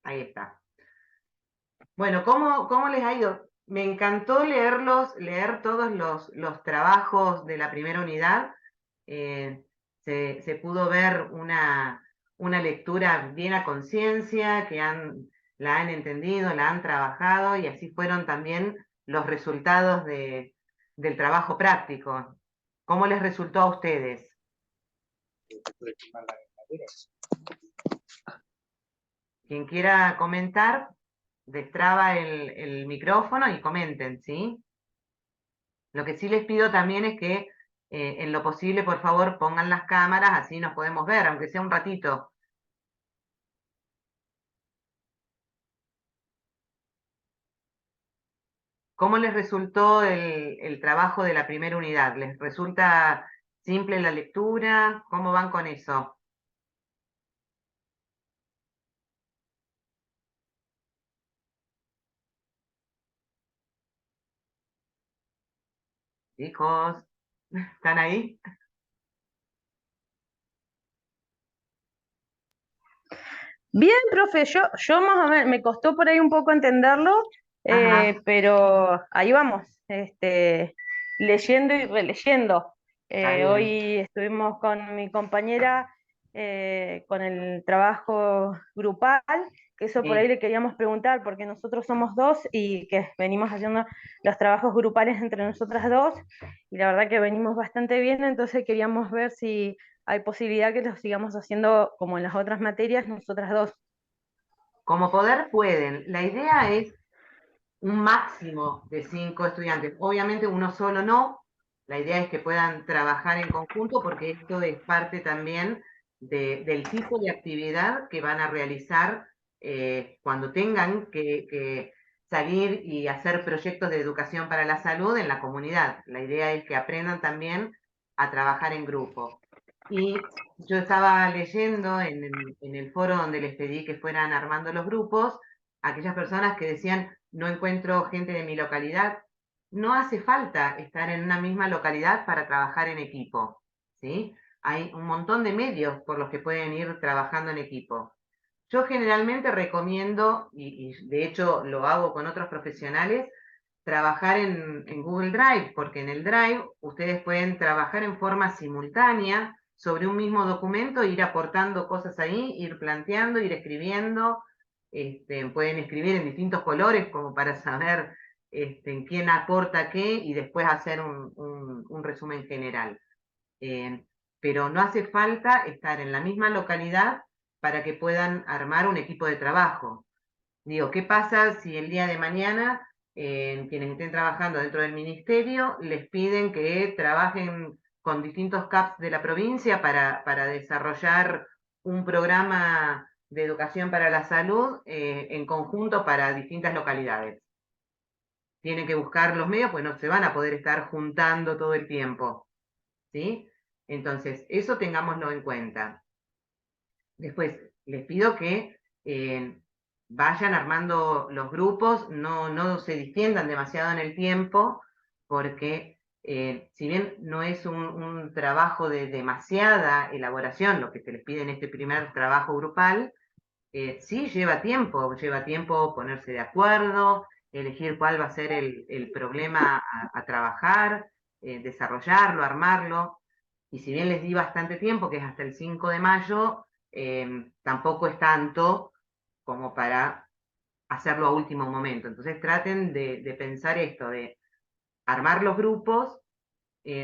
Ahí está. Bueno, ¿cómo les ha ido? Me encantó leer todos los trabajos de la primera unidad. Eh, se pudo ver una lectura bien a conciencia, la han entendido, la han trabajado y así fueron también los resultados del trabajo práctico. ¿Cómo les resultó a ustedes? Quien quiera comentar, destraba el micrófono y comenten, ¿sí? Lo que sí les pido también es que en lo posible, por favor, pongan las cámaras, así nos podemos ver, aunque sea un ratito. ¿Cómo les resultó el trabajo de la primera unidad? ¿Les resulta simple la lectura? ¿Cómo van con eso? Hijos, ¿están ahí? Bien, profe, yo más o menos, me costó por ahí un poco entenderlo, Ajá, pero ahí vamos, leyendo y releyendo. está bien. Hoy estuvimos con mi compañera con el trabajo grupal, que eso por ahí Sí. le queríamos preguntar, porque nosotros somos dos y que venimos haciendo los trabajos grupales entre nosotras dos, y la verdad que venimos bastante bien, entonces queríamos ver si hay posibilidad que lo sigamos haciendo como en las otras materias, nosotras dos. Como poder pueden. La idea es un máximo de 5 estudiantes. Obviamente uno solo no. La idea es que puedan trabajar en conjunto porque esto es parte también del tipo de actividad que van a realizar cuando tengan que salir y hacer proyectos de educación para la salud en la comunidad. La idea es que aprendan también a trabajar en grupo. Y yo estaba leyendo en el foro donde les pedí que fueran armando los grupos, aquellas personas que decían, no encuentro gente de mi localidad. No hace falta estar en una misma localidad para trabajar en equipo, ¿sí? Hay un montón de medios por los que pueden ir trabajando en equipo. Yo generalmente recomiendo, y de hecho lo hago con otros profesionales, trabajar en Google Drive, porque en el Drive ustedes pueden trabajar en forma simultánea sobre un mismo documento, ir aportando cosas ahí, ir planteando, ir escribiendo. Pueden escribir en distintos colores como para saber quién aporta qué y después hacer un resumen general. Eh, pero no hace falta estar en la misma localidad para que puedan armar un equipo de trabajo. Digo, ¿qué pasa si el día de mañana quienes estén trabajando dentro del ministerio les piden que trabajen con distintos CAPs de la provincia para desarrollar un programa de educación para la salud en conjunto para distintas localidades? Tienen que buscar los medios, pues no se van a poder estar juntando todo el tiempo, ¿sí? Entonces, eso tengámoslo en cuenta. Después, les pido que vayan armando los grupos, no se distiendan demasiado en el tiempo, porque si bien no es un trabajo de demasiada elaboración, lo que se les pide en este primer trabajo grupal, sí lleva tiempo ponerse de acuerdo, elegir cuál va a ser el problema a trabajar, desarrollarlo, armarlo. Y si bien les di bastante tiempo, que es hasta el 5 de mayo, tampoco es tanto como para hacerlo a último momento. Entonces traten de pensar esto, de armar los grupos.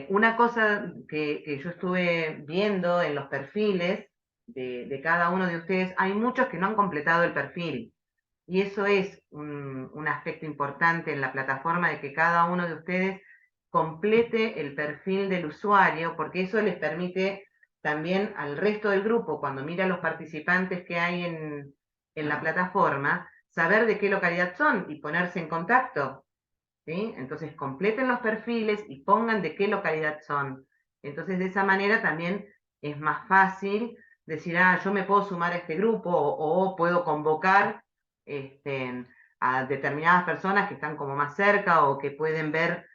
Una cosa que yo estuve viendo en los perfiles de cada uno de ustedes, hay muchos que no han completado el perfil. Y eso es un aspecto importante en la plataforma de que cada uno de ustedes complete el perfil del usuario, porque eso les permite también al resto del grupo, cuando mira a los participantes que hay en la plataforma, saber de qué localidad son y ponerse en contacto. ¿Sí? Entonces completen los perfiles y pongan de qué localidad son. Entonces de esa manera también es más fácil decir, ah, yo me puedo sumar a este grupo o puedo convocar a determinadas personas que están como más cerca o que pueden ver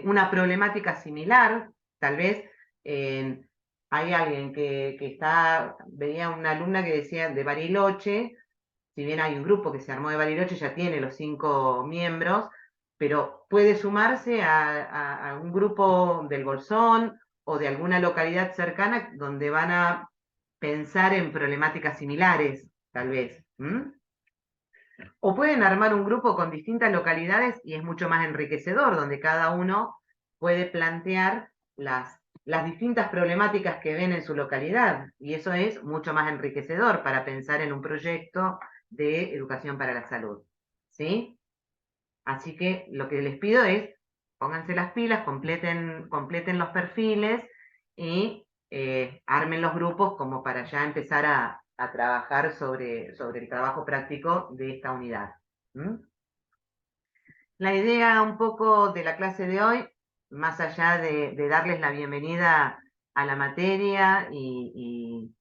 una problemática similar. Tal vez hay alguien que está, veía una alumna que decía de Bariloche, si bien hay un grupo que se armó de Bariloche, ya tiene los 5 miembros, pero puede sumarse a un grupo del Bolsón o de alguna localidad cercana donde van a pensar en problemáticas similares, tal vez. O pueden armar un grupo con distintas localidades y es mucho más enriquecedor, donde cada uno puede plantear las distintas problemáticas que ven en su localidad. Y eso es mucho más enriquecedor para pensar en un proyecto de educación para la salud. ¿Sí? Así que lo que les pido es, pónganse las pilas, completen los perfiles y armen los grupos como para ya empezar a trabajar sobre el trabajo práctico de esta unidad. ¿Mm? La idea un poco de la clase de hoy, más allá de darles la bienvenida a la materia y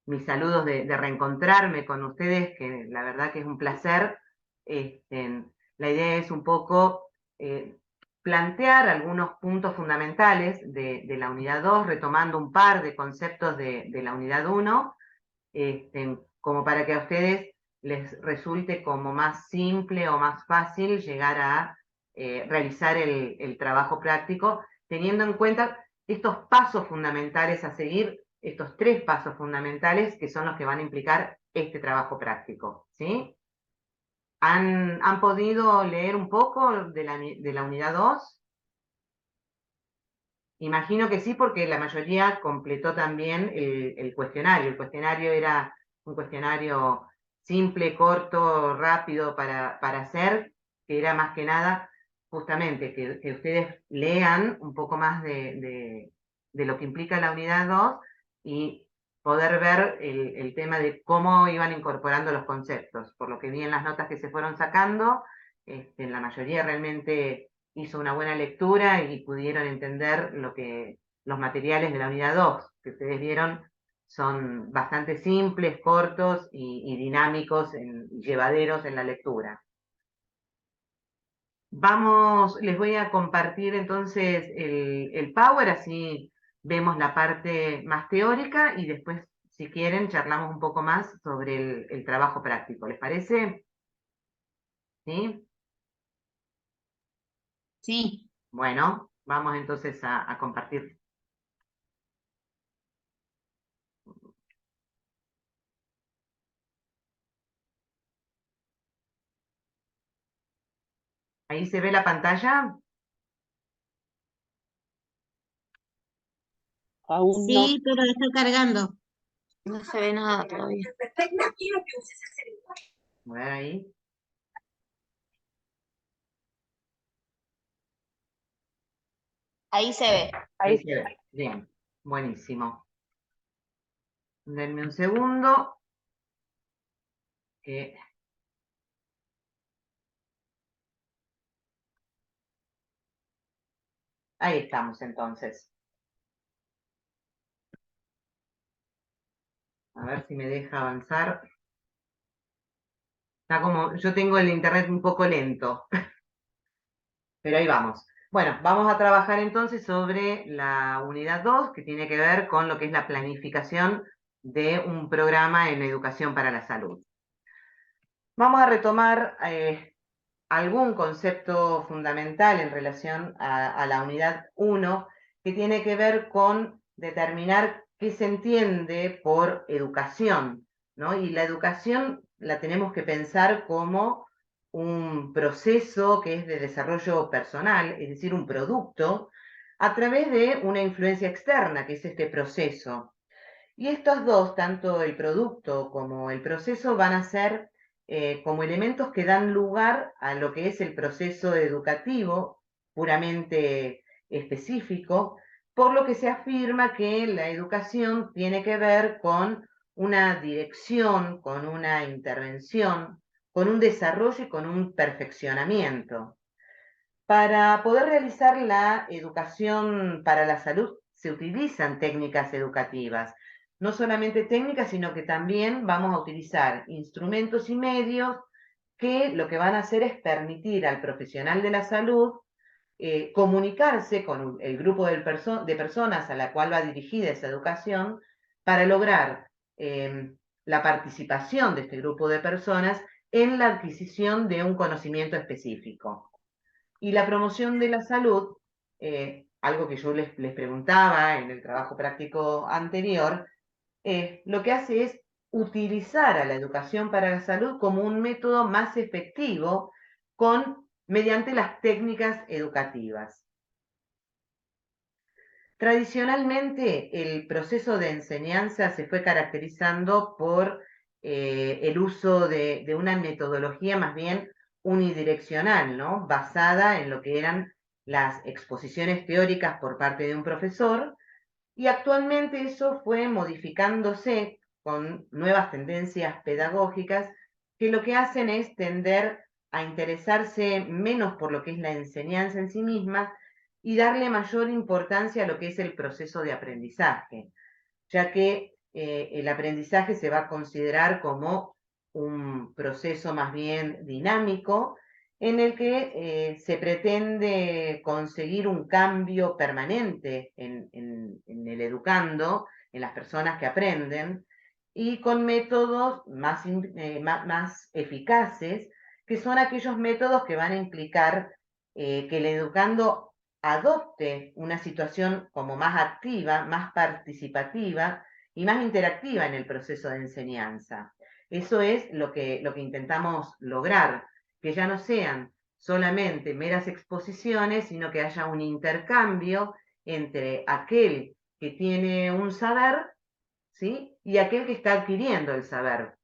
mis saludos de reencontrarme con ustedes, que la verdad que es un placer, la idea es un poco plantear algunos puntos fundamentales de la unidad 2, retomando un par de conceptos de la unidad 1, como para que a ustedes les resulte como más simple o más fácil llegar a realizar el trabajo práctico, teniendo en cuenta estos pasos fundamentales a seguir, estos 3 pasos fundamentales que son los que van a implicar este trabajo práctico. ¿Sí? ¿Han podido leer un poco de la unidad 2? Imagino que sí, porque la mayoría completó también el cuestionario. El cuestionario era un cuestionario simple, corto, rápido para hacer, que era más que nada justamente que ustedes lean un poco más de lo que implica la unidad 2 y poder ver el tema de cómo iban incorporando los conceptos. Por lo que vi en las notas que se fueron sacando, la mayoría realmente hizo una buena lectura y pudieron entender los materiales de la unidad 2 que ustedes vieron son bastante simples, cortos y dinámicos, llevaderos en la lectura. Les voy a compartir entonces el Power, así vemos la parte más teórica y después, si quieren, charlamos un poco más sobre el trabajo práctico. ¿Les parece? ¿Sí? Sí. Bueno, vamos entonces a compartir. ¿Ahí se ve la pantalla? Aún no. Sí, pero está cargando. No se ve nada todavía. A ver ahí. Ahí se ve. Ahí se ve. Bien, buenísimo. Denme un segundo. que- Ahí estamos entonces. A ver si me deja avanzar. Está como, yo tengo el internet un poco lento, pero ahí vamos. Bueno, vamos a trabajar entonces sobre la unidad 2, que tiene que ver con lo que es la planificación de un programa en educación para la salud. Vamos a retomar algún concepto fundamental en relación a la unidad 1, que tiene que ver con determinar qué se entiende por educación, ¿no? Y la educación la tenemos que pensar como un proceso que es de desarrollo personal, es decir, un producto, a través de una influencia externa, que es este proceso. Y estos dos, tanto el producto como el proceso, van a ser como elementos que dan lugar a lo que es el proceso educativo puramente específico, por lo que se afirma que la educación tiene que ver con una dirección, con una intervención, con un desarrollo y con un perfeccionamiento. Para poder realizar la educación para la salud se utilizan técnicas educativas, no solamente técnicas, sino que también vamos a utilizar instrumentos y medios que lo que van a hacer es permitir al profesional de la salud comunicarse con el grupo de personas a la cual va dirigida esa educación para lograr la participación de este grupo de personas en la adquisición de un conocimiento específico. Y la promoción de la salud, algo que yo les preguntaba en el trabajo práctico anterior, lo que hace es utilizar a la educación para la salud como un método más efectivo mediante las técnicas educativas. Tradicionalmente, el proceso de enseñanza se fue caracterizando por el uso de una metodología más bien unidireccional, ¿no? Basada en lo que eran las exposiciones teóricas por parte de un profesor, y actualmente eso fue modificándose con nuevas tendencias pedagógicas que lo que hacen es tender a interesarse menos por lo que es la enseñanza en sí misma y darle mayor importancia a lo que es el proceso de aprendizaje, ya que el aprendizaje se va a considerar como un proceso más bien dinámico en el que se pretende conseguir un cambio permanente en el educando, en las personas que aprenden, y con métodos más eficaces, que son aquellos métodos que van a implicar que el educando adopte una situación como más activa, más participativa y más interactiva en el proceso de enseñanza. Eso es lo que intentamos lograr, que ya no sean solamente meras exposiciones, sino que haya un intercambio entre aquel que tiene un saber, ¿sí?, y aquel que está adquiriendo el saber.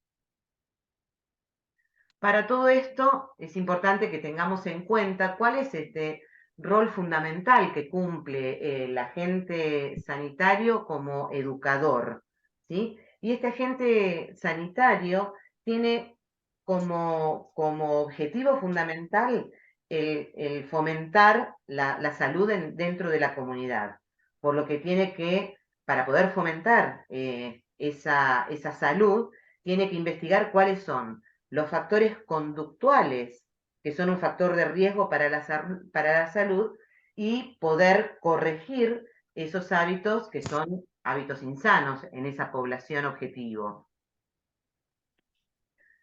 Para todo esto es importante que tengamos en cuenta cuál es este rol fundamental que cumple el agente sanitario como educador, ¿sí? Y este agente sanitario tiene como objetivo fundamental el fomentar la salud dentro de la comunidad, por lo que tiene que, para poder fomentar esa salud, tiene que investigar cuáles son los factores conductuales, que son un factor de riesgo para la salud, y poder corregir esos hábitos que son hábitos insanos en esa población objetivo.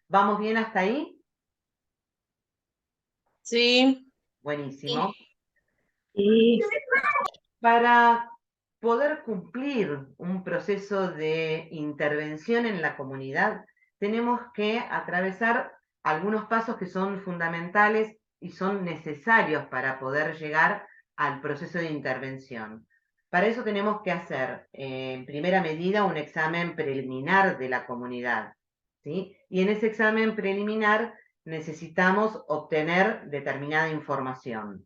¿Vamos bien hasta ahí? Sí. Buenísimo. Sí. Para poder cumplir un proceso de intervención en la comunidad, tenemos que atravesar algunos pasos que son fundamentales y son necesarios para poder llegar al proceso de intervención. Para eso tenemos que hacer, en primera medida, un examen preliminar de la comunidad, ¿sí? Y en ese examen preliminar necesitamos obtener determinada información.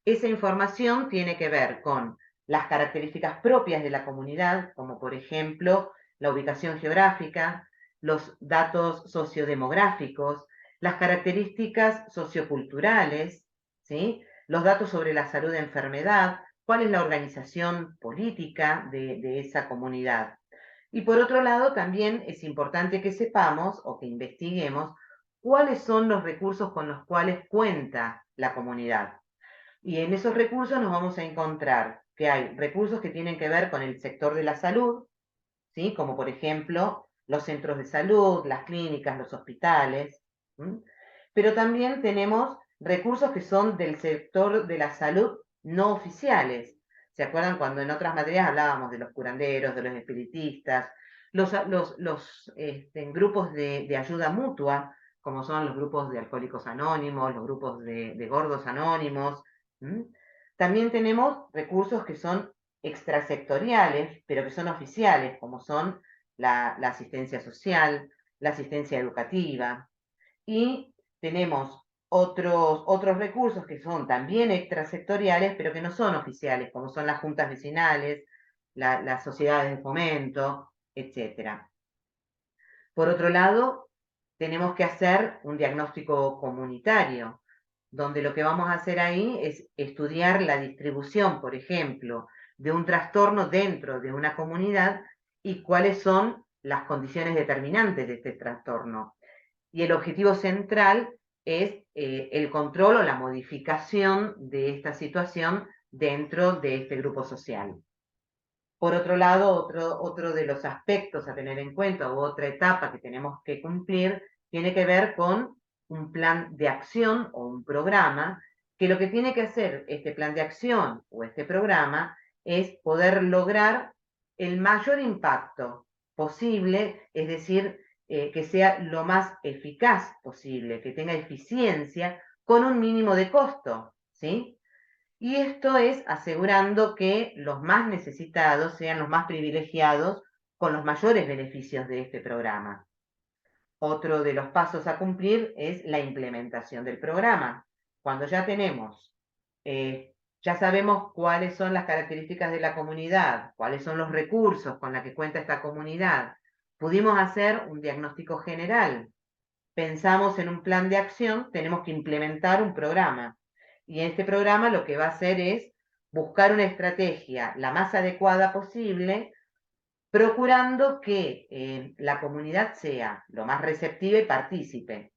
Esa información tiene que ver con las características propias de la comunidad, como por ejemplo la ubicación geográfica, los datos sociodemográficos, las características socioculturales, ¿sí?, los datos sobre la salud de enfermedad, cuál es la organización política de esa comunidad. Y por otro lado, también es importante que sepamos o que investiguemos cuáles son los recursos con los cuales cuenta la comunidad. Y en esos recursos nos vamos a encontrar que hay recursos que tienen que ver con el sector de la salud, ¿sí?, como por ejemplo los centros de salud, las clínicas, los hospitales, ¿sí?, pero también tenemos recursos que son del sector de la salud no oficiales. ¿Se acuerdan cuando en otras materias hablábamos de los curanderos, de los espiritistas, los grupos de ayuda mutua, como son los grupos de alcohólicos anónimos, los grupos de gordos anónimos? ¿Mm? También tenemos recursos que son extrasectoriales, pero que son oficiales, como son la asistencia social, la asistencia educativa. Y tenemos otros recursos que son también extrasectoriales, pero que no son oficiales, como son las juntas vecinales, las sociedades de fomento, etc. Por otro lado, tenemos que hacer un diagnóstico comunitario, donde lo que vamos a hacer ahí es estudiar la distribución, por ejemplo, de un trastorno dentro de una comunidad y cuáles son las condiciones determinantes de este trastorno. Y el objetivo central es el control o la modificación de esta situación dentro de este grupo social. Por otro lado, otro de los aspectos a tener en cuenta, o otra etapa que tenemos que cumplir, tiene que ver con un plan de acción o un programa, que lo que tiene que hacer este plan de acción o este programa es poder lograr el mayor impacto posible, es decir, que sea lo más eficaz posible, que tenga eficiencia con un mínimo de costo, ¿sí? Y esto es asegurando que los más necesitados sean los más privilegiados con los mayores beneficios de este programa. Otro de los pasos a cumplir es la implementación del programa. Cuando ya tenemos, ya sabemos cuáles son las características de la comunidad, cuáles son los recursos con los que cuenta esta comunidad, pudimos hacer un diagnóstico general, pensamos en un plan de acción, tenemos que implementar un programa. Y este programa lo que va a hacer es buscar una estrategia la más adecuada posible, procurando que la comunidad sea lo más receptiva y partícipe.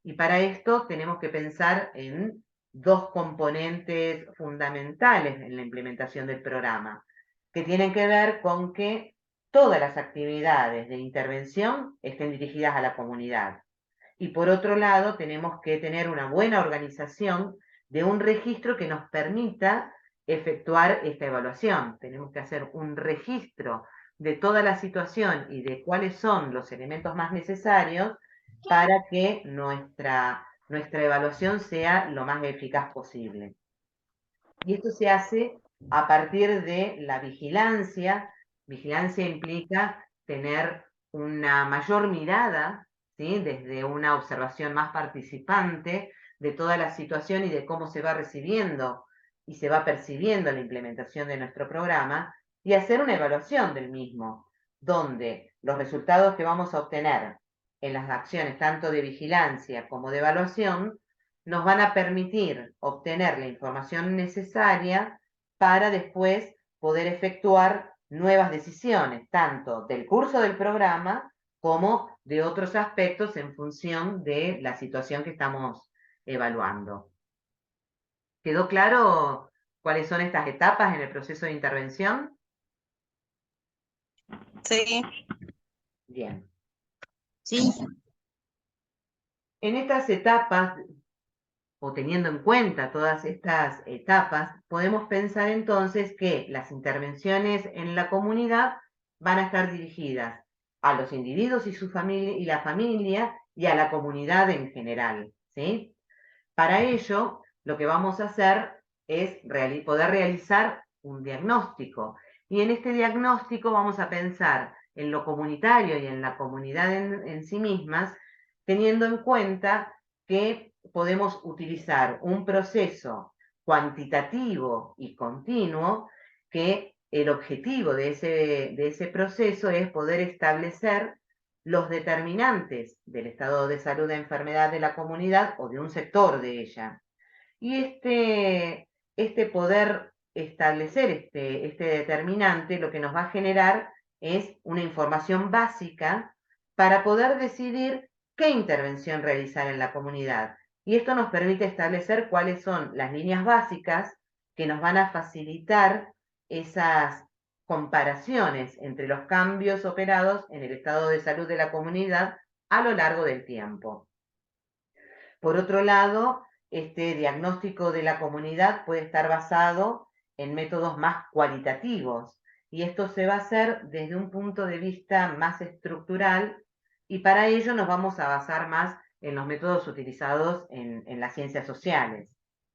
Y para esto tenemos que pensar en dos componentes fundamentales en la implementación del programa, que tienen que ver con que todas las actividades de intervención estén dirigidas a la comunidad. Y por otro lado, tenemos que tener una buena organización de un registro que nos permita efectuar esta evaluación. Tenemos que hacer un registro de toda la situación y de cuáles son los elementos más necesarios para que nuestra evaluación sea lo más eficaz posible. Y esto se hace a partir de la vigilancia. Vigilancia implica tener una mayor mirada, ¿sí? Desde una observación más participante de toda la situación y de cómo se va recibiendo y se va percibiendo la implementación de nuestro programa, y hacer una evaluación del mismo, donde los resultados que vamos a obtener en las acciones tanto de vigilancia como de evaluación nos van a permitir obtener la información necesaria para después poder efectuar nuevas decisiones, tanto del curso del programa como de otros aspectos en función de la situación que estamos evaluando. ¿Quedó claro cuáles son estas etapas en el proceso de intervención? Sí, Bien. sí, En estas etapas, o teniendo en cuenta todas estas etapas, podemos pensar entonces que las intervenciones en la comunidad van a estar dirigidas a los individuos y su familia y la familia y a la comunidad en general, ¿sí? Para ello, lo que vamos a hacer es poder realizar un diagnóstico. Y en este diagnóstico vamos a pensar en lo comunitario y en la comunidad en sí mismas, teniendo en cuenta que podemos utilizar un proceso cuantitativo y continuo, que el objetivo de ese proceso es poder establecer los determinantes del estado de salud de enfermedad de la comunidad o de un sector de ella. Y este poder establecer este determinante lo que nos va a generar es una información básica para poder decidir qué intervención realizar en la comunidad. Y esto nos permite establecer cuáles son las líneas básicas que nos van a facilitar esas comparaciones entre los cambios operados en el estado de salud de la comunidad a lo largo del tiempo. Por otro lado, este diagnóstico de la comunidad puede estar basado en métodos más cualitativos, y esto se va a hacer desde un punto de vista más estructural, y para ello nos vamos a basar más en los métodos utilizados en las ciencias sociales,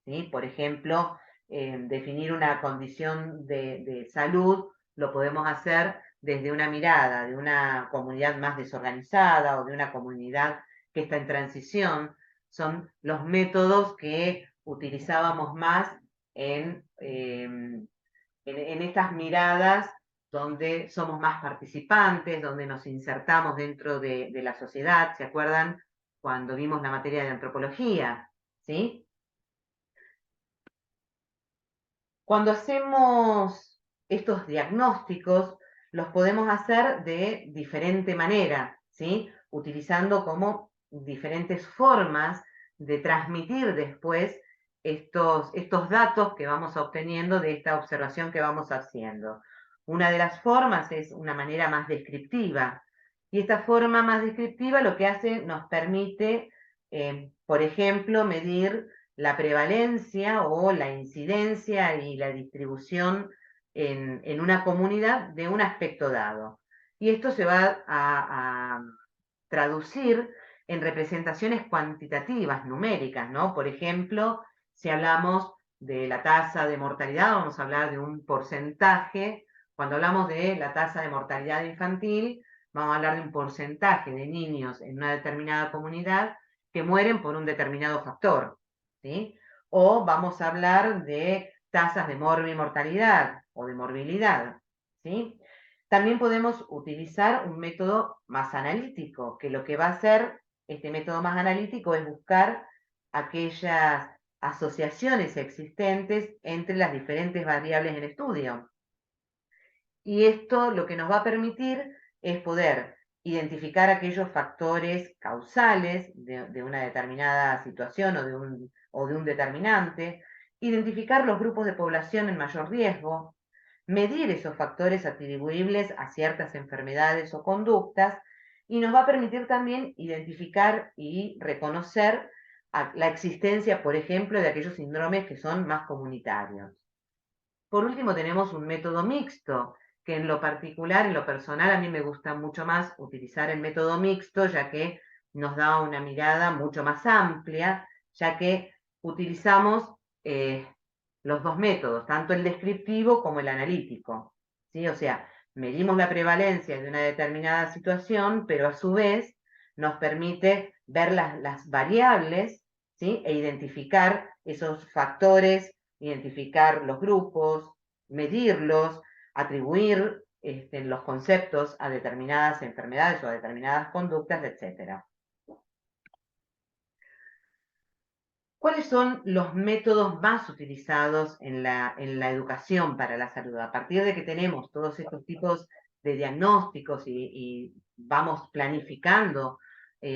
¿sí? Por ejemplo, definir una condición de salud lo podemos hacer desde una mirada de una comunidad más desorganizada o de una comunidad que está en transición. Son los métodos que utilizábamos más en estas miradas donde somos más participantes, donde nos insertamos dentro de la sociedad. ¿Se acuerdan cuando vimos la materia de antropología? ¿Sí? Cuando hacemos estos diagnósticos, los podemos hacer de diferente manera, ¿sí? Utilizando como diferentes formas de transmitir después estos datos que vamos obteniendo de esta observación que vamos haciendo. Una de las formas es una manera más descriptiva, Y esta forma más descriptiva lo que hace, nos permite, por ejemplo, medir la prevalencia o la incidencia y la distribución en una comunidad de un aspecto dado. Y esto se va a traducir en representaciones cuantitativas, numéricas, ¿no? Por ejemplo, si hablamos de la tasa de mortalidad, vamos a hablar de un porcentaje. Cuando hablamos de la tasa de mortalidad infantil, vamos a hablar de un porcentaje de niños en una determinada comunidad que mueren por un determinado factor, ¿sí? O vamos a hablar de tasas de morbimortalidad o de morbilidad, ¿sí? También podemos utilizar un método más analítico, que lo que va a hacer este método más analítico es buscar aquellas asociaciones existentes entre las diferentes variables en estudio. Y esto lo que nos va a permitir es poder identificar aquellos factores causales de una determinada situación o de un determinante, identificar los grupos de población en mayor riesgo, medir esos factores atribuibles a ciertas enfermedades o conductas, y nos va a permitir también identificar y reconocer la existencia, por ejemplo, de aquellos síndromes que son más comunitarios. Por último, tenemos un método mixto, que en lo particular, en lo personal, a mí me gusta mucho más utilizar el método mixto, ya que nos da una mirada mucho más amplia, ya que utilizamos los dos métodos, tanto el descriptivo como el analítico, ¿sí? O sea, medimos la prevalencia de una determinada situación, pero a su vez nos permite ver las variables, ¿sí? E identificar esos factores, identificar los grupos, medirlos, atribuir los conceptos a determinadas enfermedades o a determinadas conductas, etc. ¿Cuáles son los métodos más utilizados en la educación para la salud? A partir de que tenemos todos estos tipos de diagnósticos y vamos planificando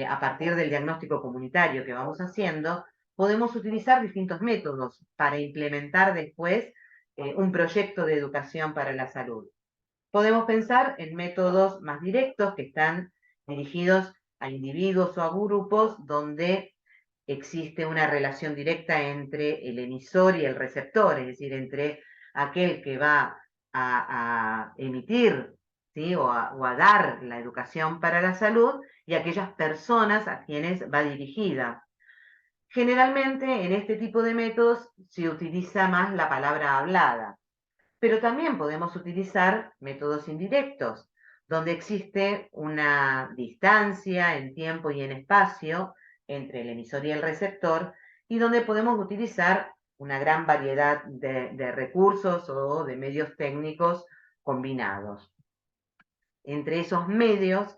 a partir del diagnóstico comunitario que vamos haciendo, podemos utilizar distintos métodos para implementar después un proyecto de educación para la salud. Podemos pensar en métodos más directos que están dirigidos a individuos o a grupos donde existe una relación directa entre el emisor y el receptor, es decir, entre aquel que va a emitir, ¿sí? o a dar la educación para la salud y aquellas personas a quienes va dirigida. Generalmente en este tipo de métodos se utiliza más la palabra hablada, pero también podemos utilizar métodos indirectos, donde existe una distancia en tiempo y en espacio entre el emisor y el receptor, y donde podemos utilizar una gran variedad de recursos o de medios técnicos combinados. Entre esos medios,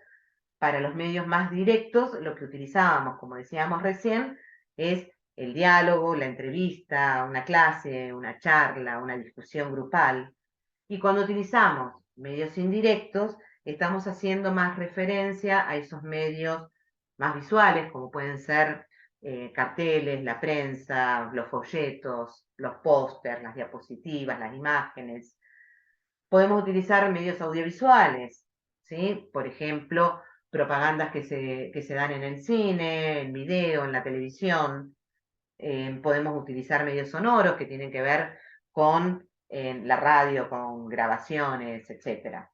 para los medios más directos, lo que utilizábamos, como decíamos recién, es el diálogo, la entrevista, una clase, una charla, una discusión grupal. Y cuando utilizamos medios indirectos, estamos haciendo más referencia a esos medios más visuales, como pueden ser carteles, la prensa, los folletos, los pósters, las diapositivas, las imágenes. Podemos utilizar medios audiovisuales, ¿sí? Por ejemplo, propagandas que se dan en el cine, en video, en la televisión. Podemos utilizar medios sonoros que tienen que ver con la radio, con grabaciones, etc.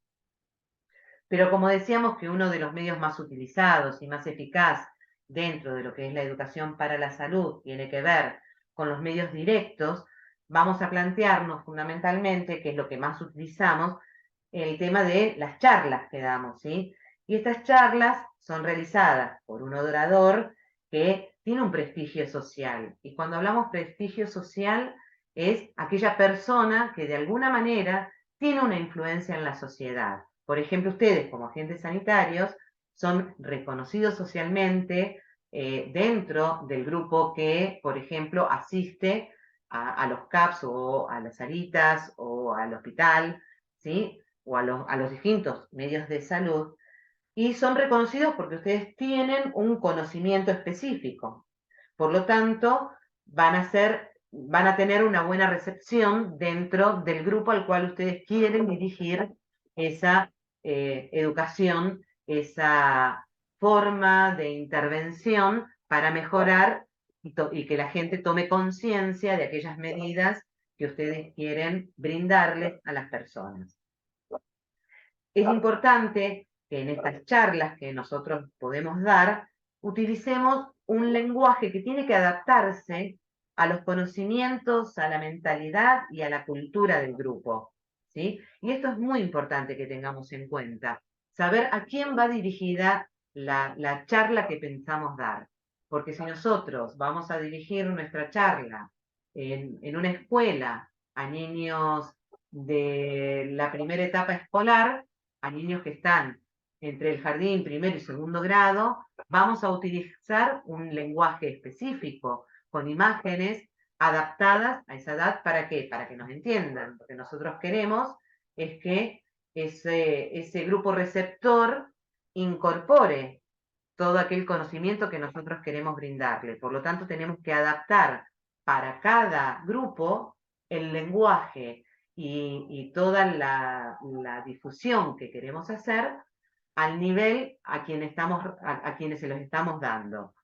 Pero como decíamos que uno de los medios más utilizados y más eficaz dentro de lo que es la educación para la salud tiene que ver con los medios directos, vamos a plantearnos fundamentalmente, que es lo que más utilizamos, el tema de las charlas que damos, ¿sí? Y estas charlas son realizadas por un orador que tiene un prestigio social. Y cuando hablamos prestigio social, es aquella persona que de alguna manera tiene una influencia en la sociedad. Por ejemplo, ustedes como agentes sanitarios son reconocidos socialmente dentro del grupo que, por ejemplo, asiste a los CAPS o a las salitas o al hospital, ¿sí? O a los distintos medios de salud, y son reconocidos porque ustedes tienen un conocimiento específico. Por lo tanto, van a tener una buena recepción dentro del grupo al cual ustedes quieren dirigir esa educación esa forma de intervención para mejorar y que la gente tome conciencia de aquellas medidas que ustedes quieren brindarles a las personas. Es importante que en estas charlas que nosotros podemos dar, utilicemos un lenguaje que tiene que adaptarse a los conocimientos, a la mentalidad y a la cultura del grupo, ¿sí? Y esto es muy importante que tengamos en cuenta, saber a quién va dirigida la charla que pensamos dar. Porque si nosotros vamos a dirigir nuestra charla en una escuela a niños de la primera etapa escolar, a niños que están entre el jardín, primero y segundo grado, vamos a utilizar un lenguaje específico, con imágenes adaptadas a esa edad. ¿Para qué? Para que nos entiendan. Lo que nosotros queremos es que ese grupo receptor incorpore todo aquel conocimiento que nosotros queremos brindarle. Por lo tanto, tenemos que adaptar para cada grupo el lenguaje y toda la difusión que queremos hacer al nivel a quienes se los estamos dando.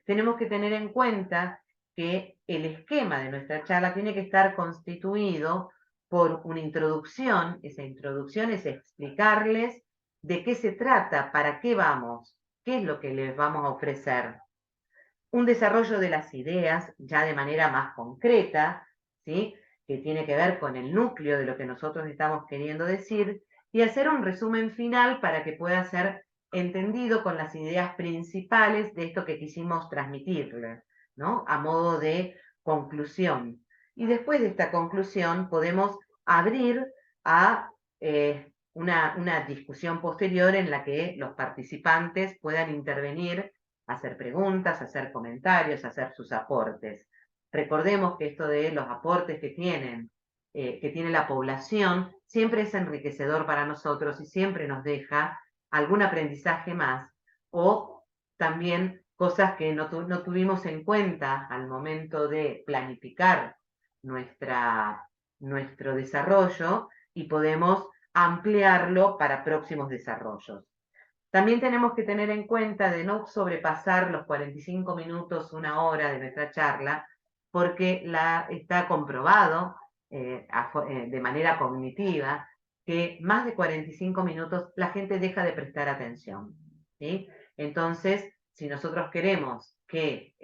Tenemos que tener en cuenta que el esquema de nuestra charla tiene que estar constituido por una introducción. Esa introducción es explicarles de qué se trata, para qué vamos, qué es lo que les vamos a ofrecer. Un desarrollo de las ideas ya de manera más concreta, ¿sí? Que tiene que ver con el núcleo de lo que nosotros estamos queriendo decir, y hacer un resumen final para que pueda ser entendido con las ideas principales de esto que quisimos transmitirle, ¿no? A modo de conclusión. Y después de esta conclusión podemos abrir a una discusión posterior en la que los participantes puedan intervenir, hacer preguntas, hacer comentarios, hacer sus aportes. Recordemos que esto de los aportes que tiene la población, siempre es enriquecedor para nosotros y siempre nos deja algún aprendizaje más, o también cosas que no tuvimos en cuenta al momento de planificar nuestro desarrollo, y podemos ampliarlo para próximos desarrollos. También tenemos que tener en cuenta de no sobrepasar los 45 minutos, una hora de nuestra charla, porque está comprobado de manera cognitiva que más de 45 minutos la gente deja de prestar atención, ¿sí? Entonces, si nosotros queremos que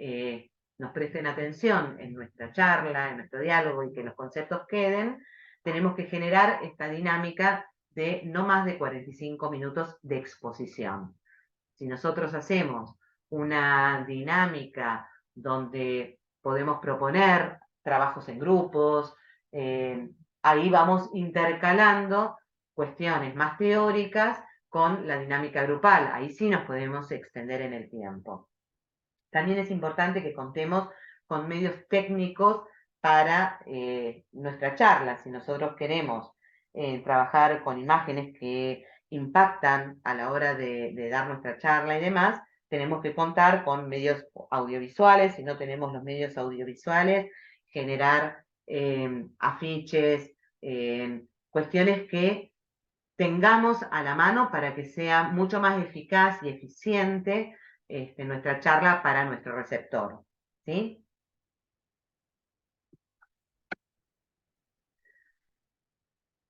nos presten atención en nuestra charla, en nuestro diálogo, y que los conceptos queden, tenemos que generar esta dinámica de no más de 45 minutos de exposición. Si nosotros hacemos una dinámica donde podemos proponer trabajos en grupos, ahí vamos intercalando cuestiones más teóricas con la dinámica grupal. Ahí sí nos podemos extender en el tiempo. También es importante que contemos con medios técnicos para nuestra charla. Si nosotros queremos trabajar con imágenes que impactan a la hora de dar nuestra charla y demás, tenemos que contar con medios audiovisuales. Si no tenemos los medios audiovisuales, generar afiches, cuestiones que tengamos a la mano para que sea mucho más eficaz y eficiente nuestra charla para nuestro receptor, ¿sí?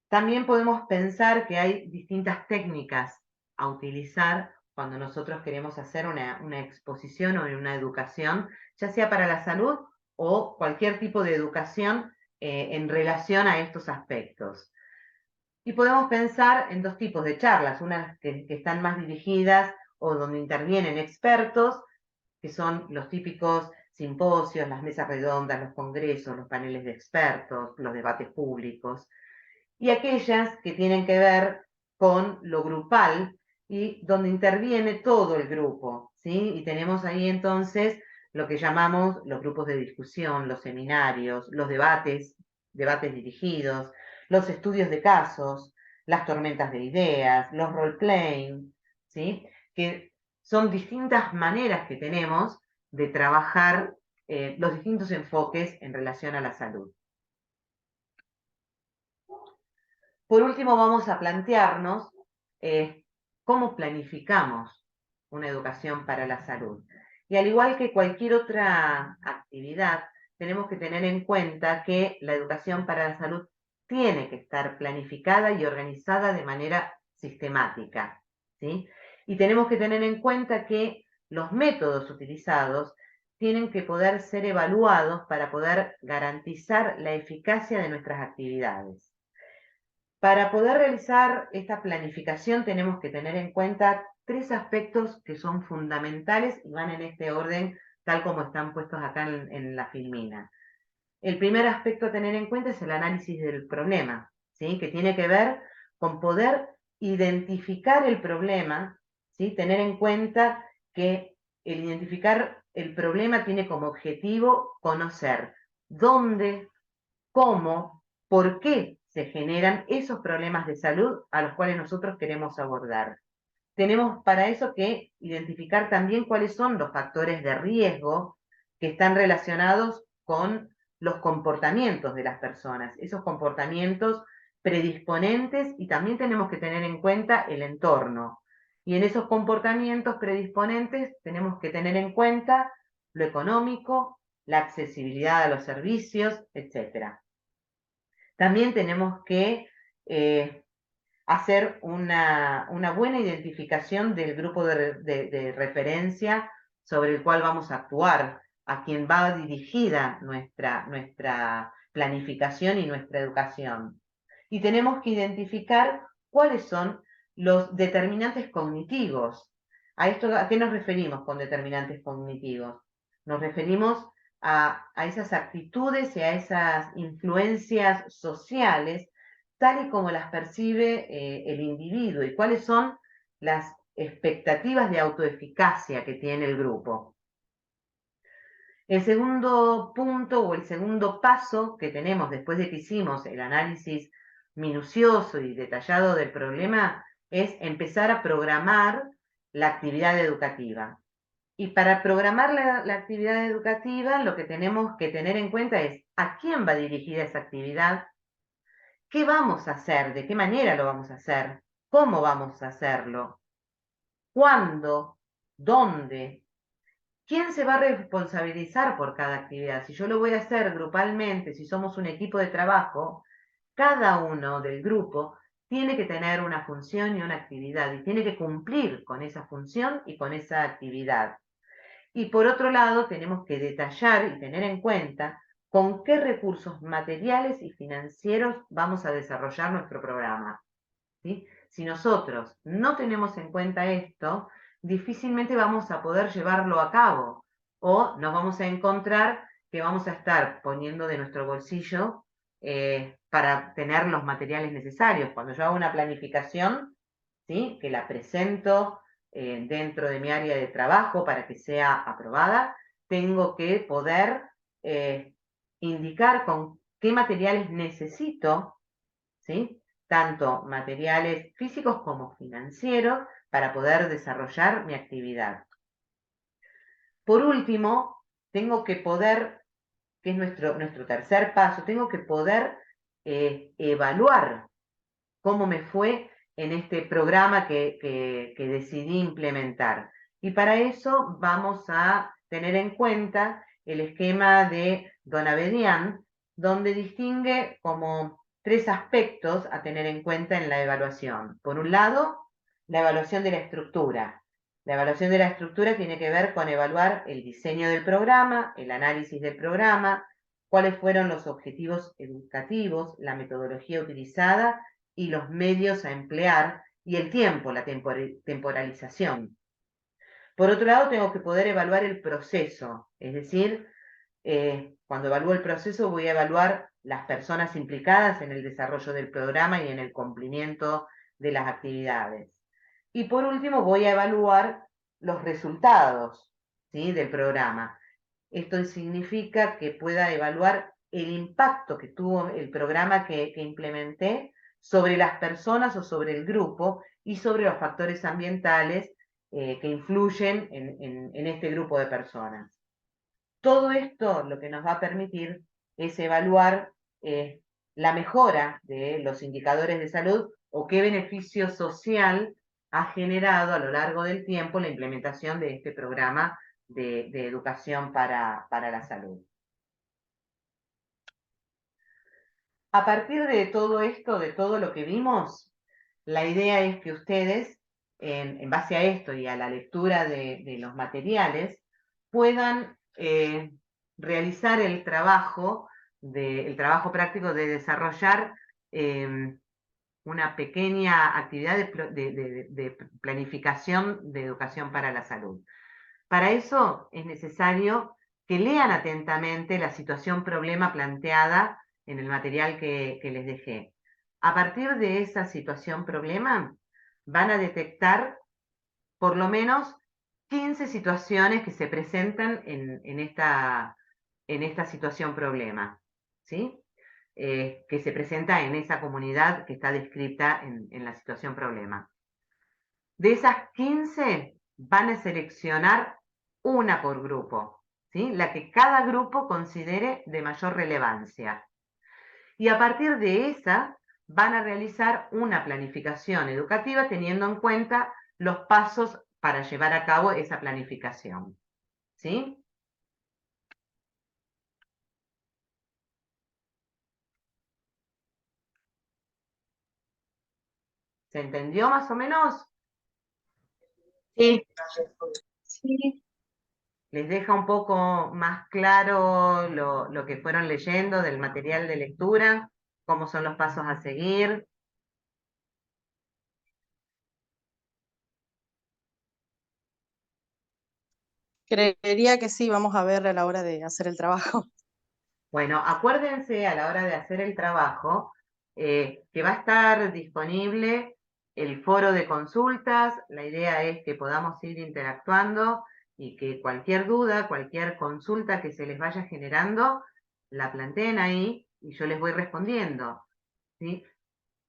También podemos pensar que hay distintas técnicas a utilizar cuando nosotros queremos hacer una exposición o una educación, ya sea para la salud o cualquier tipo de educación en relación a estos aspectos. Y podemos pensar en dos tipos de charlas, unas que están más dirigidas o donde intervienen expertos, que son los típicos simposios, las mesas redondas, los congresos, los paneles de expertos, los debates públicos, y aquellas que tienen que ver con lo grupal y donde interviene todo el grupo, ¿sí? Y tenemos ahí entonces lo que llamamos los grupos de discusión, los seminarios, los debates dirigidos, los estudios de casos, las tormentas de ideas, los role-playing, ¿sí? Que son distintas maneras que tenemos de trabajar los distintos enfoques en relación a la salud. Por último, vamos a plantearnos cómo planificamos una educación para la salud. Y al igual que cualquier otra actividad, tenemos que tener en cuenta que la educación para la salud tiene que estar planificada y organizada de manera sistemática, ¿sí? Y tenemos que tener en cuenta que los métodos utilizados tienen que poder ser evaluados para poder garantizar la eficacia de nuestras actividades. Para poder realizar esta planificación tenemos que tener en cuenta 3 aspectos que son fundamentales y van en este orden tal como están puestos acá en la filmina. El primer aspecto a tener en cuenta es el análisis del problema, ¿sí? Que tiene que ver con poder identificar el problema, ¿sí? Tener en cuenta que el identificar el problema tiene como objetivo conocer dónde, cómo, por qué se generan esos problemas de salud a los cuales nosotros queremos abordar. Tenemos para eso que identificar también cuáles son los factores de riesgo que están relacionados con los comportamientos de las personas, esos comportamientos predisponentes, y también tenemos que tener en cuenta el entorno. Y en esos comportamientos predisponentes tenemos que tener en cuenta lo económico, la accesibilidad a los servicios, etc. También tenemos que hacer una buena identificación del grupo de referencia sobre el cual vamos a actuar, a quien va dirigida nuestra planificación y nuestra educación. Y tenemos que identificar cuáles son los determinantes cognitivos. ¿A qué nos referimos con determinantes cognitivos? Nos referimos a esas actitudes y a esas influencias sociales tal y como las percibe el individuo y cuáles son las expectativas de autoeficacia que tiene el grupo. El segundo punto o el segundo paso que tenemos después de que hicimos el análisis minucioso y detallado del problema es empezar a programar la actividad educativa. Y para programar la actividad educativa, lo que tenemos que tener en cuenta es a quién va dirigida esa actividad, qué vamos a hacer, de qué manera lo vamos a hacer, cómo vamos a hacerlo, cuándo, dónde, quién se va a responsabilizar por cada actividad. Si yo lo voy a hacer grupalmente, si somos un equipo de trabajo, cada uno del grupo tiene que tener una función y una actividad y tiene que cumplir con esa función y con esa actividad. Y por otro lado, tenemos que detallar y tener en cuenta con qué recursos materiales y financieros vamos a desarrollar nuestro programa, ¿sí? Si nosotros no tenemos en cuenta esto, difícilmente vamos a poder llevarlo a cabo o nos vamos a encontrar que vamos a estar poniendo de nuestro bolsillo para tener los materiales necesarios. Cuando yo hago una planificación, ¿sí? Que la presento dentro de mi área de trabajo para que sea aprobada, tengo que poder indicar con qué materiales necesito, ¿sí? Tanto materiales físicos como financieros para poder desarrollar mi actividad. Por último, tengo que poder, que es nuestro tercer paso, tengo que poder evaluar cómo me fue en este programa que decidí implementar. Y para eso vamos a tener en cuenta el esquema de Donabedian, donde distingue como 3 aspectos a tener en cuenta en la evaluación. Por un lado, la evaluación de la estructura. La evaluación de la estructura tiene que ver con evaluar el diseño del programa, el análisis del programa, cuáles fueron los objetivos educativos, la metodología utilizada y los medios a emplear y el tiempo, la temporalización. Por otro lado, tengo que poder evaluar el proceso, es decir, cuando evalúo el proceso voy a evaluar las personas implicadas en el desarrollo del programa y en el cumplimiento de las actividades. Y por último, voy a evaluar los resultados, ¿sí? Del programa. Esto significa que pueda evaluar el impacto que tuvo el programa que implementé sobre las personas o sobre el grupo y sobre los factores ambientales que influyen en este grupo de personas. Todo esto lo que nos va a permitir es evaluar la mejora de los indicadores de salud o qué beneficio social ha generado a lo largo del tiempo la implementación de este programa de educación para la salud. A partir de todo esto, de todo lo que vimos, la idea es que ustedes, en base a esto y a la lectura de los materiales, puedan realizar el trabajo práctico de desarrollar una pequeña actividad de planificación de educación para la salud. Para eso es necesario que lean atentamente la situación problema planteada en el material que les dejé. A partir de esa situación problema, van a detectar por lo menos 15 situaciones que se presentan en esta situación problema, ¿sí? Que se presenta en esa comunidad que está descrita en la situación problema. De esas 15, van a seleccionar una por grupo, ¿sí? La que cada grupo considere de mayor relevancia. Y a partir de esa, van a realizar una planificación educativa teniendo en cuenta los pasos para llevar a cabo esa planificación, ¿sí? ¿Se entendió más o menos? Sí. Sí. ¿Les deja un poco más claro lo que fueron leyendo del material de lectura? ¿Cómo son los pasos a seguir? Creería que sí, vamos a ver a la hora de hacer el trabajo. Bueno, acuérdense a la hora de hacer el trabajo que va a estar disponible el foro de consultas. La idea es que podamos ir interactuando y que cualquier duda, cualquier consulta que se les vaya generando, la planteen ahí y yo les voy respondiendo, ¿sí?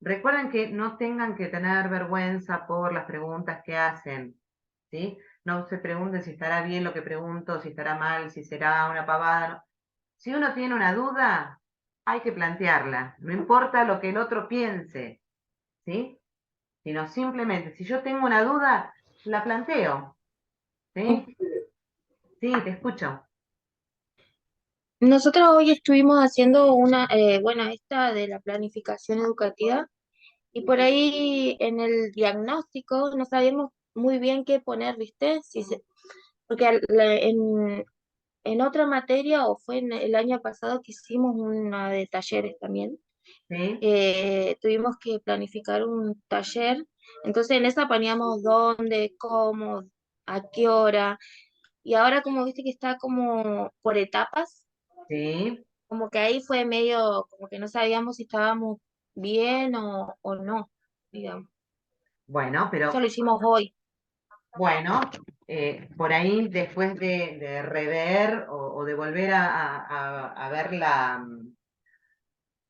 Recuerden que no tengan que tener vergüenza por las preguntas que hacen, ¿sí? No se pregunten si estará bien lo que pregunto, si estará mal, si será una pavada. No. Si uno tiene una duda, hay que plantearla. No importa lo que el otro piense, ¿sí? Sino simplemente, si yo tengo una duda, la planteo, ¿sí? Sí, te escucho. Nosotros hoy estuvimos haciendo bueno, esta de la planificación educativa y por ahí en el diagnóstico no sabíamos muy bien qué poner, ¿viste? Porque en otra materia o fue en el año pasado que hicimos una de talleres también, ¿Sí? tuvimos que planificar un taller, entonces en esa poníamos dónde, cómo, a qué hora y ahora como viste que está como por etapas ¿Sí? como que ahí fue medio, como que no sabíamos si estábamos bien o no, digamos. Bueno, Eso pero lo hicimos hoy. bueno, por ahí después de rever o de volver a ver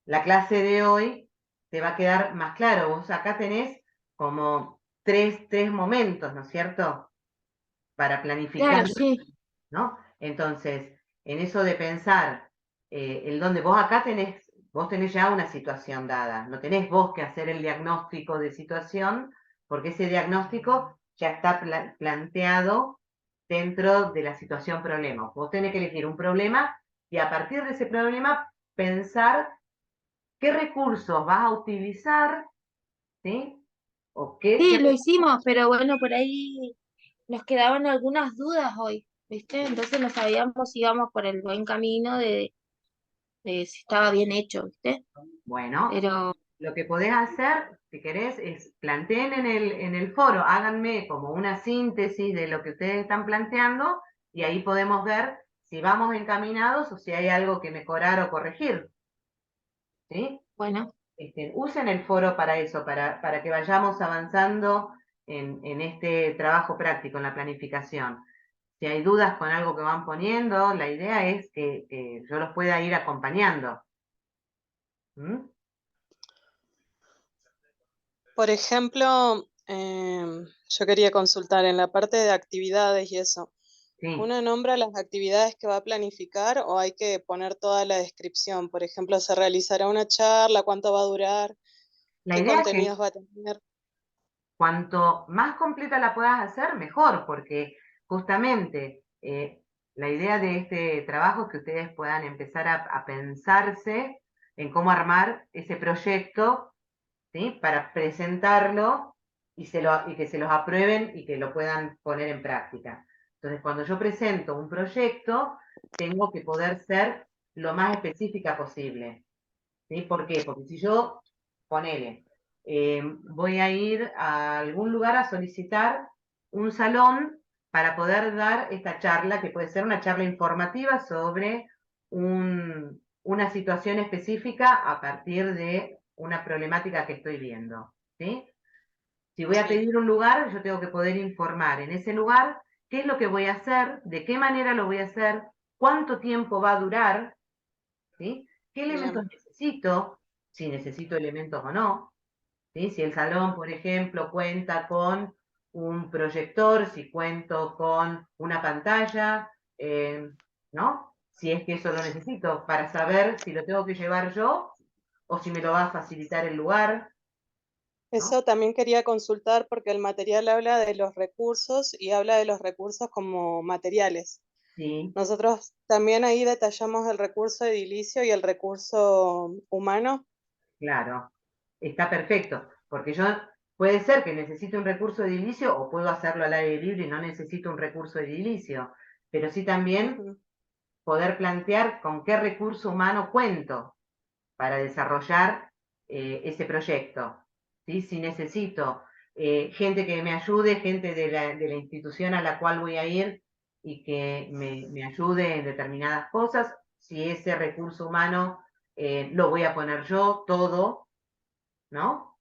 la clase de hoy, te va a quedar más claro. Vos acá tenés como tres momentos, ¿no es cierto? Para planificar, Claro, sí. ¿no? Entonces, en eso de pensar, el donde vos tenés ya una situación dada, no tenés vos que hacer el diagnóstico de situación, porque ese diagnóstico ya está planteado dentro de la situación problema. Vos tenés que elegir un problema y a partir de ese problema pensar qué recursos vas a utilizar, ¿sí? O Sí, lo hicimos, pero bueno, por ahí nos quedaban algunas dudas hoy, ¿viste? Entonces no sabíamos si íbamos por el buen camino de si estaba bien hecho, ¿viste? bueno, Pero lo que podés hacer, si querés, es planteen en el foro, háganme como una síntesis de lo que ustedes están planteando y ahí podemos ver si vamos encaminados o si hay algo que mejorar o corregir. ¿Sí? bueno, Usen el foro para eso, para que vayamos avanzando en este trabajo práctico, en la planificación. Si hay dudas con algo que van poniendo, la idea es que yo los pueda ir acompañando. ¿Mm? Por ejemplo, yo quería consultar en la parte de actividades y eso. Sí. ¿Uno nombra las actividades que va a planificar o hay que poner toda la descripción? Por ejemplo, ¿se realizará una charla? ¿Cuánto va a durar? La ¿Qué idea es que contenidos va a tener? cuanto más completa la puedas hacer, mejor, porque justamente la idea de este trabajo es que ustedes puedan empezar a pensarse en cómo armar ese proyecto, ¿sí? Para presentarlo y que se los aprueben y que lo puedan poner en práctica. Entonces, cuando yo presento un proyecto, tengo que poder ser lo más específica posible. ¿Sí? ¿Por qué? Porque si yo, ponele, voy a ir a algún lugar a solicitar un salón para poder dar esta charla, que puede ser una charla informativa sobre una situación específica a partir de una problemática que estoy viendo. ¿Sí? Si voy a Sí, pedir un lugar, yo tengo que poder informar en ese lugar qué es lo que voy a hacer, de qué manera lo voy a hacer, cuánto tiempo va a durar, ¿sí? ¿Qué elementos bien. necesito? Si necesito elementos o no, ¿sí? Si el salón, por ejemplo, cuenta con un proyector, si cuento con una pantalla, ¿no? Si es que eso lo necesito para saber si lo tengo que llevar yo o si me lo va a facilitar el lugar, ¿no? Eso también quería consultar porque el material habla de los recursos y habla de los recursos como materiales. Sí, Nosotros también ahí detallamos el recurso edilicio y el recurso humano. claro, está perfecto, porque yo puede ser que necesite un recurso edilicio o puedo hacerlo al aire libre y no necesito un recurso edilicio, pero sí también Ujú, poder plantear con qué recurso humano cuento para desarrollar ese proyecto. ¿Sí? Si necesito gente que me ayude, gente de la institución a la cual voy a ir y que me ayude en determinadas cosas, si ese recurso humano lo voy a poner yo todo, ¿no?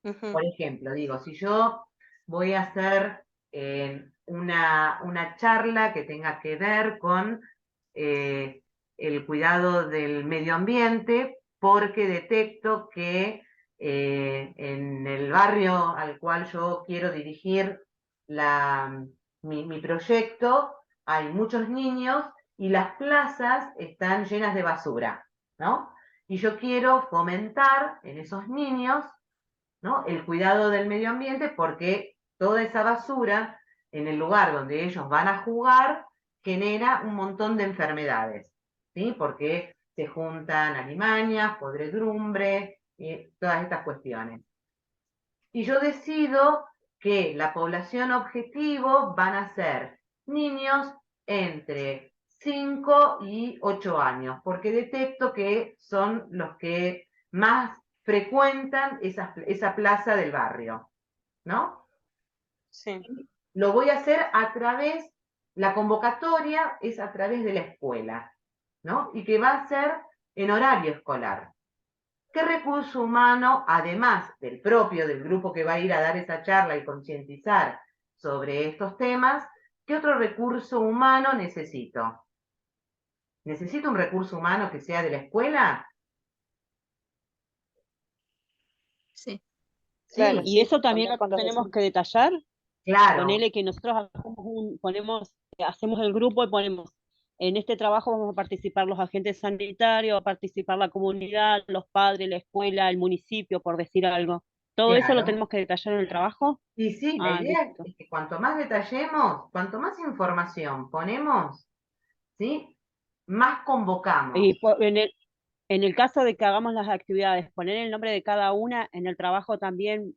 ujú. Por ejemplo, digo, si yo voy a hacer una charla que tenga que ver con el cuidado del medio ambiente, porque detecto que en el barrio al cual yo quiero dirigir mi proyecto hay muchos niños y las plazas están llenas de basura, ¿no? Y yo quiero fomentar en esos niños, ¿no? El cuidado del medio ambiente, porque toda esa basura en el lugar donde ellos van a jugar genera un montón de enfermedades, ¿sí? Porque se juntan alimañas, podredumbre, y todas estas cuestiones. Y yo decido que la población objetivo van a ser niños entre 5 y 8 años, porque detecto que son los que más frecuentan esa plaza del barrio, ¿no? Sí, Lo voy a hacer a través, la convocatoria es a través de la escuela, ¿no? Y que va a ser en horario escolar. ¿Qué recurso humano, además del propio, del grupo que va a ir a dar esa charla y concientizar sobre estos temas, qué otro recurso humano necesito? ¿Necesito un recurso humano que sea de la escuela? Sí. claro, Sí, Y sí, eso también contar lo con los tenemos vecinos. que detallar. claro. Ponele que nosotros hacemos el grupo y ponemos, en este trabajo vamos a participar los agentes sanitarios, va a participar la comunidad, los padres, la escuela, el municipio, por decir algo. Todo eso lo Claro. tenemos que detallar en el trabajo. Y sí, la Ah, idea listo. es que cuanto más detallemos, cuanto más información ponemos, ¿sí? Más convocamos. En el caso de que hagamos las actividades, poner el nombre de cada una, en el trabajo también,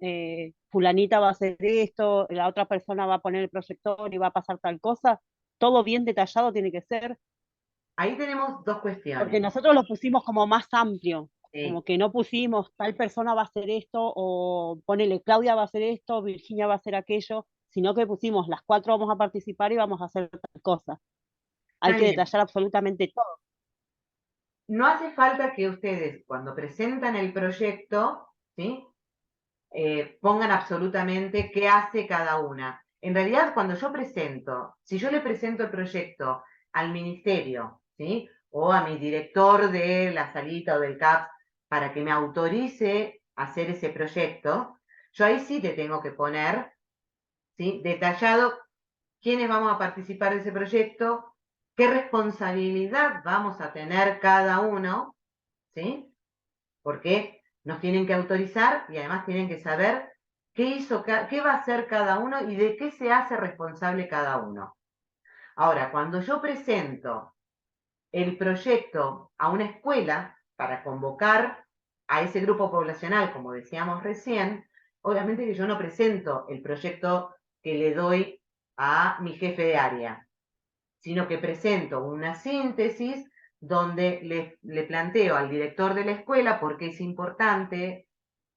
fulanita va a hacer esto, la otra persona va a poner el proyector y va a pasar tal cosa, todo bien detallado tiene que ser, Ahí tenemos dos porque cuestiones. nosotros lo pusimos como más amplio, como Sí. que no pusimos tal persona va a hacer esto, o ponele Claudia va a hacer esto, Virginia va a hacer aquello, sino que pusimos las cuatro vamos a participar y vamos a hacer tal cosa. Hay Está que bien. detallar absolutamente todo. No hace falta que ustedes, cuando presentan el proyecto, ¿sí? Pongan absolutamente qué hace cada una. En realidad, cuando yo presento, si yo le presento el proyecto al ministerio, ¿sí? O a mi director de la salita o del CAPS para que me autorice a hacer ese proyecto, yo ahí sí te tengo que poner, ¿sí? Detallado quiénes vamos a participar de ese proyecto, qué responsabilidad vamos a tener cada uno, ¿sí? Porque nos tienen que autorizar y además tienen que saber qué va a hacer cada uno y de qué se hace responsable cada uno. Ahora, cuando yo presento el proyecto a una escuela para convocar a ese grupo poblacional, como decíamos recién, obviamente que yo no presento el proyecto que le doy a mi jefe de área, sino que presento una síntesis donde le planteo al director de la escuela por qué es importante,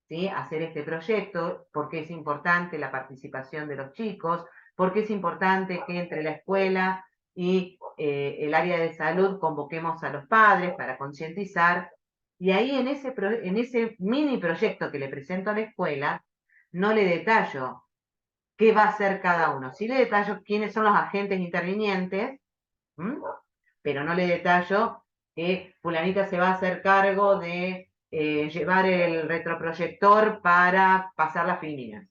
¿sí?, hacer este proyecto, por qué es importante la participación de los chicos, por qué es importante que entre la escuela y el área de salud convoquemos a los padres para concientizar. Y ahí en ese mini proyecto que le presento a la escuela, no le detallo qué va a hacer cada uno. Sí le detallo quiénes son los agentes intervinientes, ¿m? Pero no le detallo que fulanita se va a hacer cargo de llevar el retroproyector para pasar las filminas.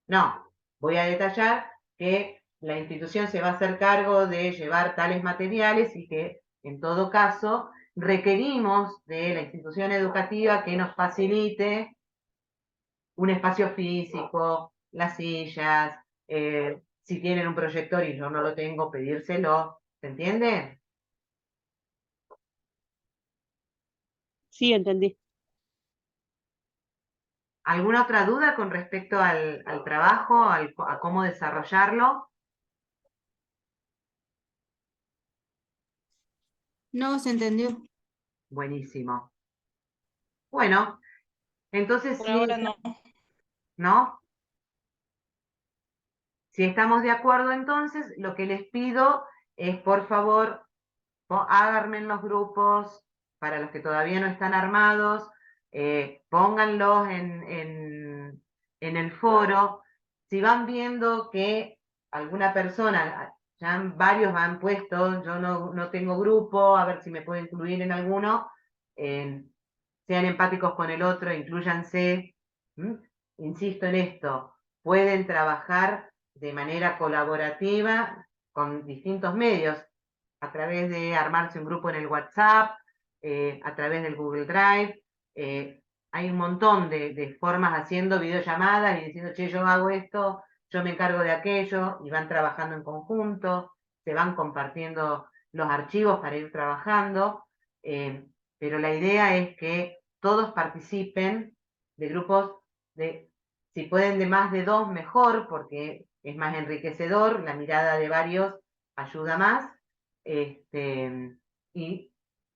No, voy a detallar que la institución se va a hacer cargo de llevar tales materiales y que, en todo caso, requerimos de la institución educativa que nos facilite un espacio físico, las sillas, si tienen un proyector y yo no lo tengo, pedírselo. ¿Se entiende? Sí, entendí. ¿Alguna otra duda con respecto al trabajo, a cómo desarrollarlo? No, se entendió. Buenísimo. Bueno, entonces Por sí, ahora no. ¿no? Si estamos de acuerdo, entonces lo que les pido es, por favor, armen los grupos para los que todavía no están armados, pónganlos en el foro. Si van viendo que alguna persona, ya varios han puesto, yo no tengo grupo, a ver si me puedo incluir en alguno, sean empáticos con el otro, inclúyanse. ¿Mm? Insisto en esto, pueden trabajar de manera colaborativa con distintos medios, a través de armarse un grupo en el WhatsApp, a través del Google Drive. Hay un montón de formas haciendo videollamadas y diciendo, che, yo hago esto, yo me encargo de aquello, y van trabajando en conjunto, se van compartiendo los archivos para ir trabajando, pero la idea es que todos participen de grupos si pueden de más de 2, mejor, porque es más enriquecedor, la mirada de varios ayuda más. Y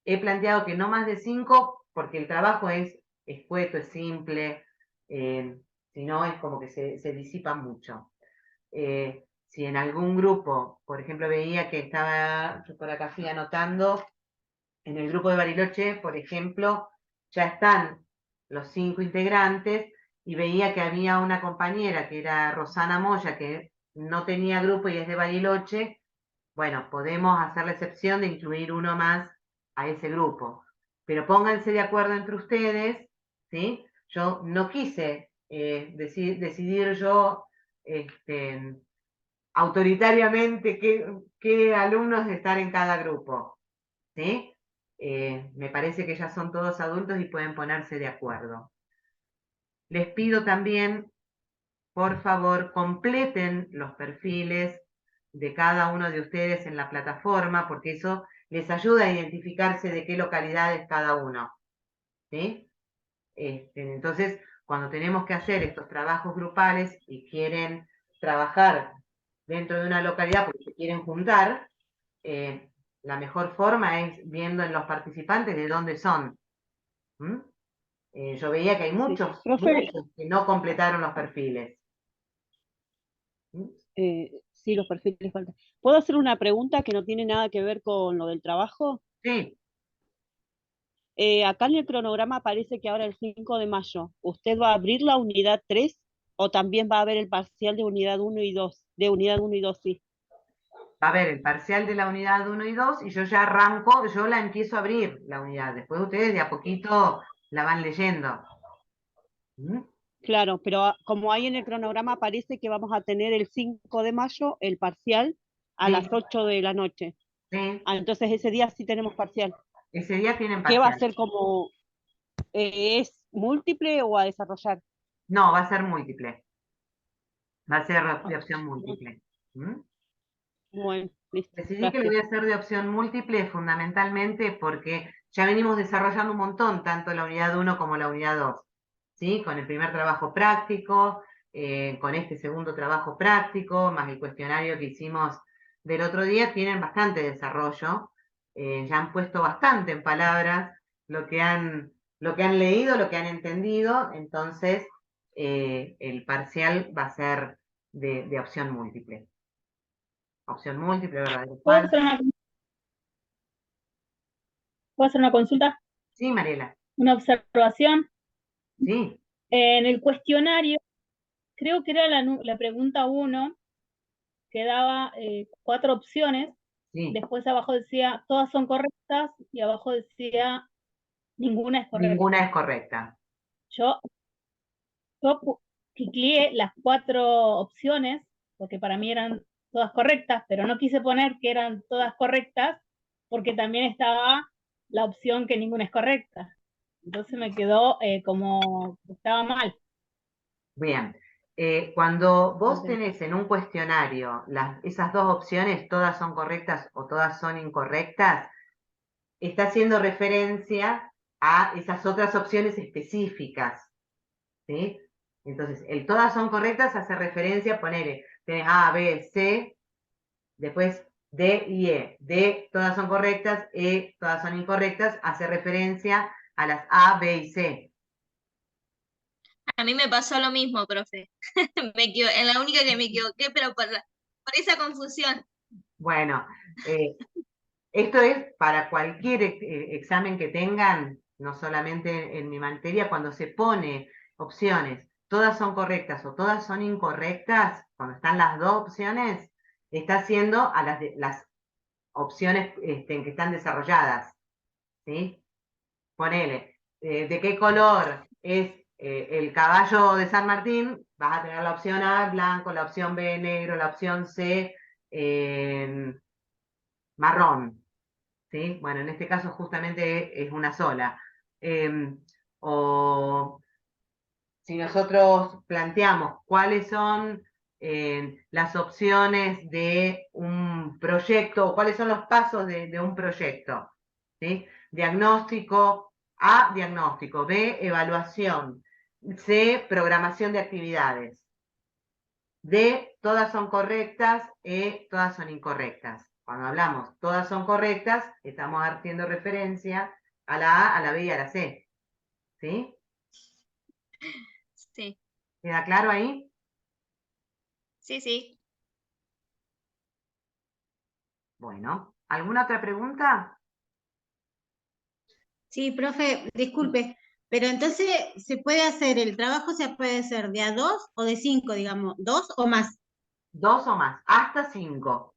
he planteado que no más de 5, porque el trabajo es escueto, es simple, si no es como que se disipa mucho. Si en algún grupo, por ejemplo, veía que estaba, yo por acá fui anotando, en el grupo de Bariloche, por ejemplo, ya están los 5 integrantes, y veía que había una compañera que era Rosana Moya, que no tenía grupo y es de Bariloche. Bueno, podemos hacer la excepción de incluir uno más a ese grupo. Pero pónganse de acuerdo entre ustedes, ¿sí? Yo no quise decidir yo autoritariamente qué alumnos estar en cada grupo, ¿sí? Me parece que ya son todos adultos y pueden ponerse de acuerdo. Les pido también, por favor, completen los perfiles de cada uno de ustedes en la plataforma, porque eso les ayuda a identificarse de qué localidad es cada uno, ¿sí? Entonces, cuando tenemos que hacer estos trabajos grupales y quieren trabajar dentro de una localidad porque se quieren juntar, la mejor forma es viendo en los participantes de dónde son. ¿Mm? Yo veía que hay Sí. muchos Profe, que no completaron los perfiles. ¿Mm? sí, los perfiles faltan. ¿Puedo hacer una pregunta que no tiene nada que ver con lo del trabajo? Sí, Acá en el cronograma aparece que ahora el 5 de mayo, ¿usted va a abrir la unidad 3 o también va a haber el parcial de unidad 1 y 2? De unidad 1 y 2, sí. va a haber el parcial de la unidad 1 y 2 y yo ya arranco, yo la empiezo a abrir, la unidad. Después ustedes de a poquito la van leyendo. ¿Mm? Claro, pero como ahí en el cronograma aparece que vamos a tener el 5 de mayo el parcial a las Sí, 8 de la noche. sí, Entonces ese día sí tenemos parcial. ese día tienen ¿Qué va a parcial. ser como, es múltiple o a desarrollar? No, va a ser múltiple. Va a ser de opción múltiple. ¿Mm? Bueno, listo. Decidí que lo voy a hacer de opción múltiple fundamentalmente porque ya venimos desarrollando un montón, tanto la unidad 1 como la unidad 2, ¿sí? Con el primer trabajo práctico, con este segundo trabajo práctico, más el cuestionario que hicimos del otro día, tienen bastante desarrollo, ya han puesto bastante en palabras lo que han leído, lo que han entendido, entonces el parcial va a ser de opción múltiple. Opción múltiple, verdadero, ¿Puedo falso. hacer una consulta? Sí, Mariela. Una observación. Sí, En el cuestionario, creo que era la pregunta 1, que daba 4 opciones. sí. Después abajo decía, todas son correctas, y abajo decía, ninguna es correcta. Ninguna es correcta. Yo cliqué las 4 opciones, porque para mí eran todas correctas, pero no quise poner que eran todas correctas, porque también estaba la opción que ninguna es correcta. Entonces me quedó como que estaba mal. Bien. Cuando vos tenés en un cuestionario esas dos opciones, todas son correctas o todas son incorrectas, está haciendo referencia a esas otras opciones específicas. ¿Sí? Entonces, el todas son correctas hace referencia, ponele, tenés A, B, C, después D y E. D, todas son correctas, E, todas son incorrectas, hace referencia a las A, B y C. A mí me pasó lo mismo, profe. En la única que me equivoqué, pero por esa confusión. Bueno, esto es para cualquier examen que tengan, no solamente en mi materia, cuando se pone opciones, todas son correctas o todas son incorrectas, cuando están las dos opciones, está haciendo a las opciones que están desarrolladas. ¿Sí? Ponele, ¿de qué color es el caballo de San Martín? Vas a tener la opción A, blanco, la opción B, negro, la opción C, marrón. ¿Sí? Bueno, en este caso justamente es una sola. O si nosotros planteamos cuáles son las opciones de un proyecto, o cuáles son los pasos de un proyecto. ¿Sí? Diagnóstico, A, diagnóstico, B, evaluación, C, programación de actividades. D, todas son correctas, E, todas son incorrectas. Cuando hablamos todas son correctas, estamos haciendo referencia a la A, a la B y a la C. ¿Sí? Sí, ¿Queda claro ahí? sí, sí. Bueno, ¿alguna otra pregunta? Sí, profe, disculpe, pero entonces se puede hacer, el trabajo se puede hacer de a 2 o de 5, digamos, 2 o más. 2 o más, hasta 5.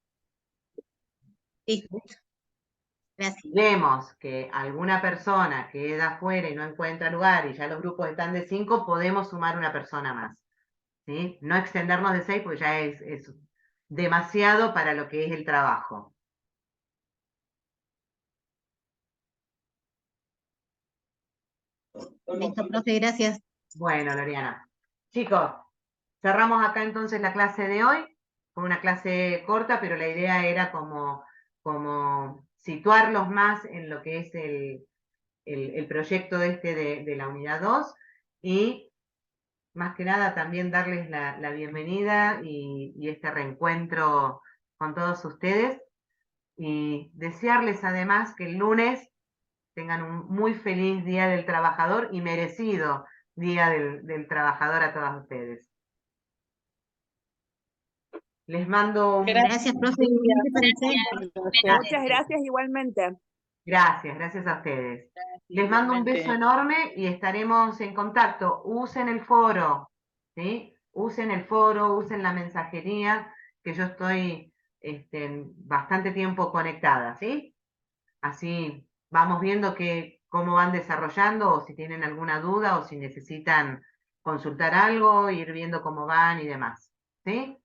Listo, gracias. Si vemos que alguna persona queda afuera y no encuentra lugar y ya los grupos están de 5, podemos sumar una persona más. ¿Sí? No extendernos de 6 porque ya es demasiado para lo que es el trabajo. Listo, profe, gracias. Bueno, Loriana. Chicos, cerramos acá entonces la clase de hoy. Fue una clase corta, pero la idea era como situarlos más en lo que es el proyecto de la unidad 2 y más que nada también darles la bienvenida y este reencuentro con todos ustedes y desearles además que el lunes tengan un muy feliz Día del Trabajador y merecido Día del Trabajador a todas ustedes. Les mando un Gracias, profe. Muchas gracias igualmente. Gracias a ustedes. Les mando un beso enorme y estaremos en contacto. Usen el foro, ¿sí? Usen el foro, usen la mensajería, que yo estoy bastante tiempo conectada, ¿sí? Así vamos viendo cómo van desarrollando o si tienen alguna duda o si necesitan consultar algo, ir viendo cómo van y demás, ¿sí?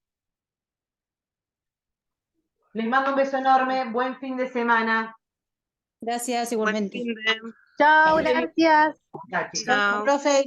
Les mando un beso enorme, buen fin de semana. Gracias, igualmente. Buen fin de- Chao, gracias. Chao, chicos. Chao. Profe.